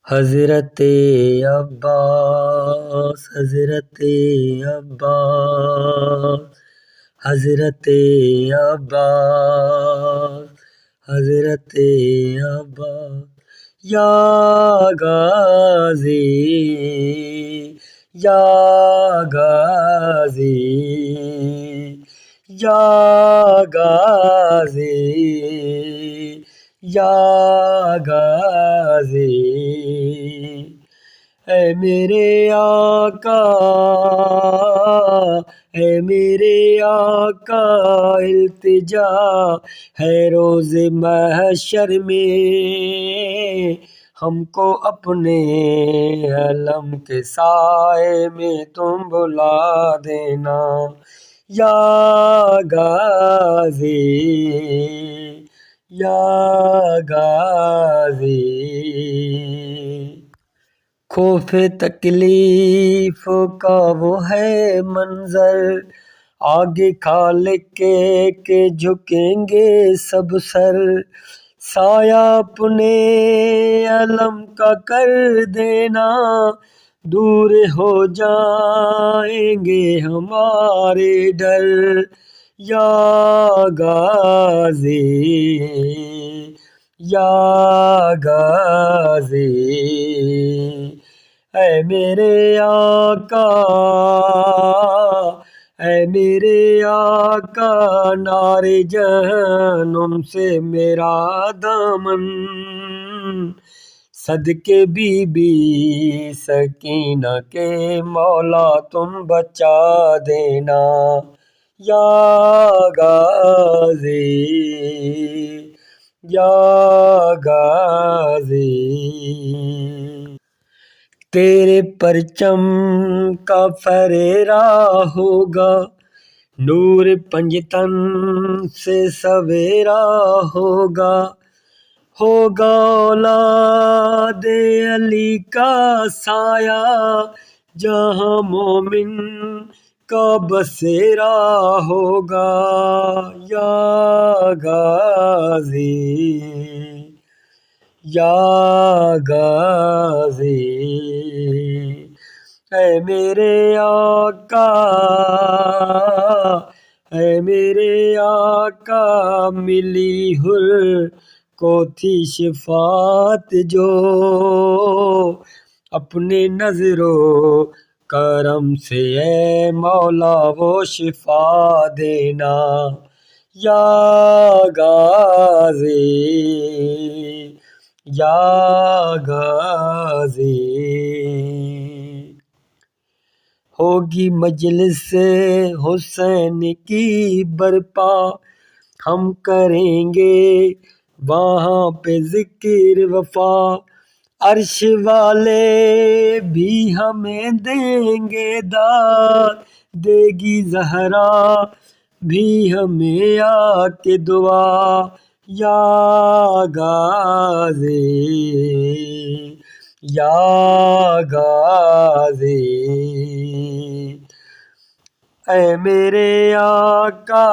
حضرت عباس، حضرت عباس، حضرت عباس، حضرت عباس، یا غازی، یا غازی، یا غازی، یا غازی، اے میرے آقا، اے میرے آقا، التجا ہے روز محشر میں، ہم کو اپنے علم کے سائے میں تم بلا دینا، یا غازی، یا غازی۔ خوف تکلیف کا وہ ہے منظر، آگے خالق کے جھکیں گے سب سر، سایہ اپنے علم کا کر دینا، دور ہو جائیں گے ہمارے ڈر، یا غازی، یا غازی، اے میرے آقا، اے میرے آقا، نار جہنم سے میرا دامن، صدقے بی بی سکینہ کے مولا تم بچا دینا، یا غازی، یا غازی۔ تیرے پرچم کا فریرا ہوگا، نور پنجتن سے سویرا ہوگا، ہوگا اولاد علی کا سایہ، جہاں مومن کا بسیرا ہوگا، یا غازی، یا غازی، اے میرے آقا، اے میرے آقا، ملی حر کو تھی شفاعت جو، اپنے نظر و کرم سے اے مولا وہ شفا دینا، یا غازی، یا غازی۔ ہوگی مجلس حسین کی برپا، ہم کریں گے وہاں پہ ذکر وفا، عرش والے بھی ہمیں دیں گے داد، دے گی زہرا بھی ہمیں آ کے دعا، یا غازی، یا غازی، اے میرے آقا،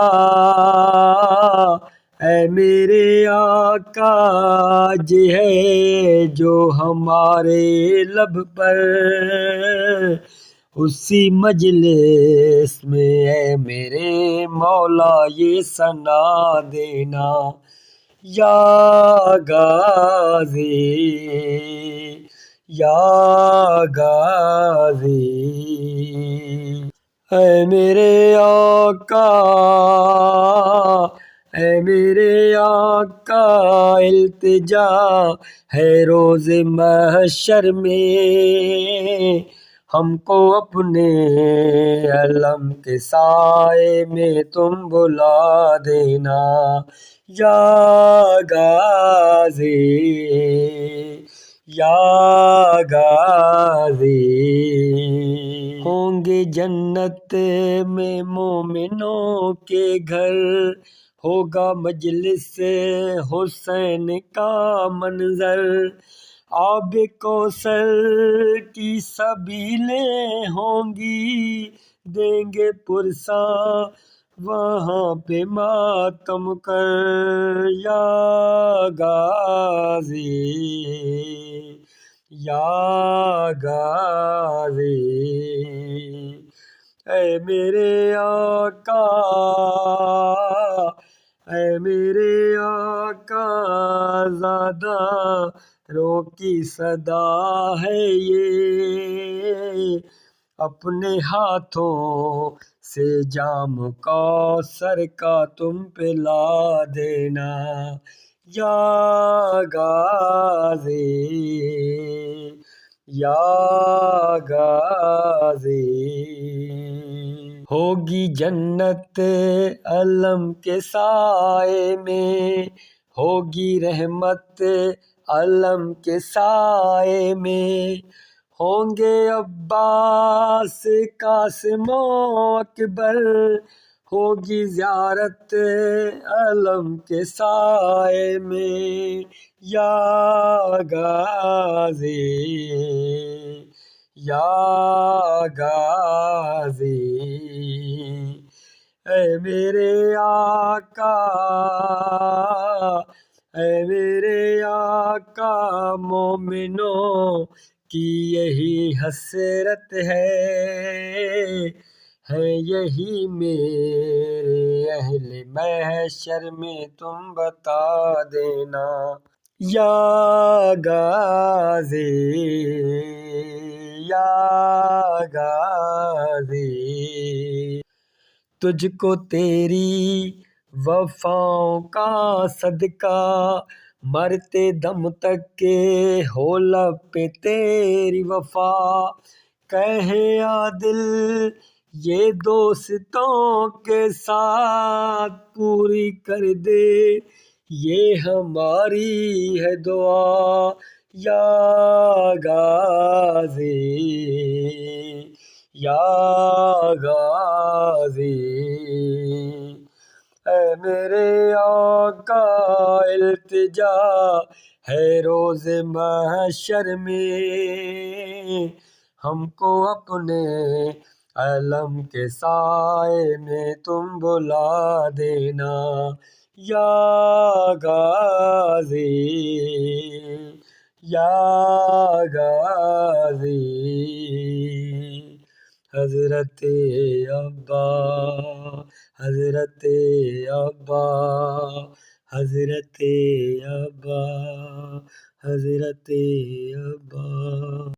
اے میرے آقا، آج ہے جو ہمارے لب پر، اسی مجلس میں اے میرے مولا یہ ثنا دینا، یا غازی، یا غازی، اے میرے آقا، اے میرے آقا، التجا ہے روز محشر میں، ہم کو اپنے علم کے سائے میں تم بلا دینا، یا غازی، یا غازی۔ ہوں گے جنت میں مومنوں کے گھر، ہوگا مجلس حسین کا منظر، آب کوثر کی سبیلیں ہوں گی، دیں گے پرساں وہاں پہ ماتم کر، یا غازی، یا غازی، اے میرے آقا، اے میرے آقا زادہ رو کی صدا ہے یہ، اپنے ہاتھوں سے جام کوثر کا تم پلا دینا یا غازی، یا غازی۔ ہوگی جنت علم کے سائے میں، ہوگی رحمت علم کے سائے میں، ہوں گے عباس قاسم و اکبر، ہوگی زیارت علم کے سائے میں یا غازی، یا غازی، اے میرے آقا، اے میرے آقا مومنوں کی یہی حسرت ہے یہی میرے اہل محشر میں تم بتا دینا یا غازی، یا غازی۔ تجھ کو تیری وفاؤں کا صدقہ، مرتے دم تک کے ہو لب پہ تیری وفا، کہے عادل یہ دوستوں کے ساتھ پوری کر دے یہ ہماری ہے دعا یا غازی، یا غازی، اے میرے آقا التجا ہے روز محشر میں، ہم کو اپنے علم کے سائے میں تم بلا دینا یا غازی، یا غازی۔ حضرت ابا، حضرت ابا، حضرت ابا، حضرت ابا۔